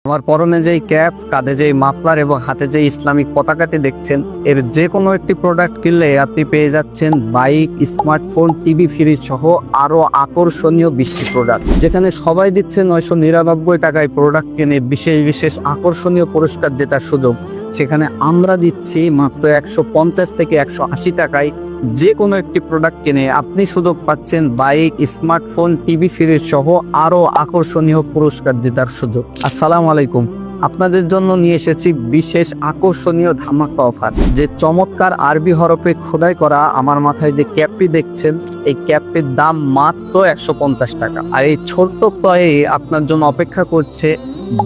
আমার পরনে যেই ক্যাপ, কাঁধে যেই মাফলার এবং হাতে যে ইসলামিক পতাকাটি দেখছেন, এর যে কোনো একটি প্রোডাক্ট কিনলে আপনি পেয়ে যাচ্ছেন বাইক, স্মার্টফোন, টিভি, ফ্রিজ সহ আরো আকর্ষণীয় 20টি প্রোডাক্ট। যেখানে সবাই দিচ্ছে 999 টাকায় প্রোডাক্ট কিনে বিশেষ বিশেষ আকর্ষণীয় পুরস্কার জেতার সুযোগ, সেখানে আমরা দিচ্ছি মাত্র 150 থেকে 180 টাকায় যে কোনো একটি প্রোডাক্ট কিনে আপনি সুযোগ পাচ্ছেন বাইক, স্মার্টফোন, টিভি, ফ্রিজ সহ আরো আকর্ষণীয় পুরস্কার জেতার সুযোগ। আসসালামু আলাইকুম, আপনাদের জন্য নিয়ে এসেছি বিশেষ আকর্ষণীয় ধামাকা অফার। যে চমৎকার আরবি হরফে খোদাই করা আমার মাথায় যে ক্যাপটি দেখছেন, এই ক্যাপটির দাম মাত্র 150 টাকা। আর এই ছোট্ট ক্রয়ে আপনার জন্য অপেক্ষা করছে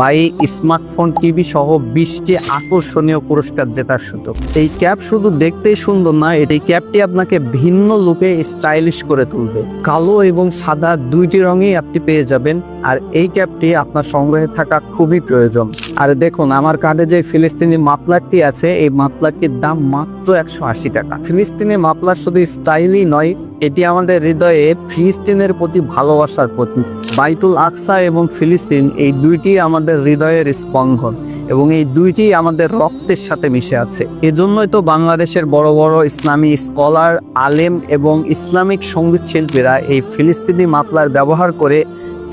বাইক, স্মার্টফোন, টিভি সহ 20টি আকর্ষণীয় পুরস্কার জেতার সুযোগ। এই ক্যাপ শুধু দেখতেই সুন্দর না, এই ক্যাপটি আপনাকে ভিন্ন লুকে স্টাইলিশ করে তুলবে। কালো এবং সাদা দুইটি রঙেই আপনি পেয়ে যাবেন, আর এই ক্যাপটি আপনার সংগ্রহে থাকা খুবই প্রয়োজন। আর দেখুন, আমার কাঁধে যে ফিলিস্তিনি মাফলারটি আছে, এই মাফলারটির দাম মাত্র 180 টাকা। ফিলিস্তিনি মাফলার শুধু স্টাইলই নয়, এটি আমাদের হৃদয়ে ফিলিস্তিনের প্রতি ভালোবাসার প্রতীক। বাইতুল আকসা এবং ফিলিস্তিন এই দুইটি আমাদের হৃদয়ের স্পন্দন, এবং এই দুইটি আমাদের রক্তের সাথে মিশে আছে। এজন্যই তো বাংলাদেশের বড় বড় ইসলামী স্কলার, আলেম এবং ইসলামিক সঙ্গীত শিল্পীরা এই ফিলিস্তিনি মাফলার ব্যবহার করে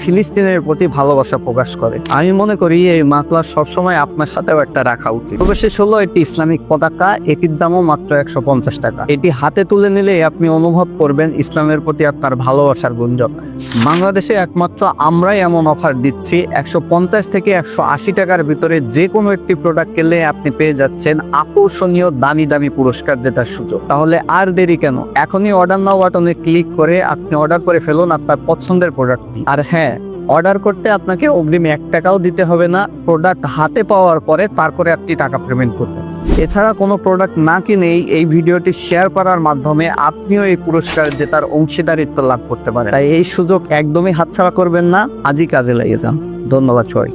ফিলিস্তিনের প্রতি ভালোবাসা প্রকাশ করে। আমি মনে করি এই মাফলার সবসময় আপনার সাথেও একটা রাখা উচিত। সর্বশেষ হলো এটি ইসলামিক পতাকা, এটির দামও মাত্র 150 টাকা। এটি হাতে তুলে নিলে আপনি অনুভব করবেন ইসলামের প্রতি আপনার ভালোবাসার গুঞ্জন। বাংলাদেশে একমাত্র আমরাই এমন অফার দিচ্ছি, 150 থেকে 180 টাকার ভিতরে যে কোনো একটি প্রোডাক্ট কিনলে আপনি পেয়ে যাচ্ছেন আকর্ষণীয় দামি দামি পুরস্কার জেতার সুযোগ। তাহলে আর দেরি কেন, এখনই অর্ডার নাও বাটনে ক্লিক করে আপনি অর্ডার করে ফেলুন আপনার পছন্দের প্রোডাক্টটি। আর হ্যাঁ, অর্ডার করতে আপনাকে অগ্রিম 1 টাকাও দিতে হবে না। প্রোডাক্ট হাতে পাওয়ার পরে তারপরে আপনি টাকা পেমেন্ট করবেন। এছাড়া কোনো প্রোডাক্ট না কিনেই এই ভিডিওটি শেয়ার করার মাধ্যমে আপনিও এই পুরস্কার জেতার অংশীদারিত্ব লাভ করতে পারেন। তাই এই সুযোগ একদমই হাতছাড়া করবেন না, আজই কাজে লেগে যান। ধন্যবাদ সবাই।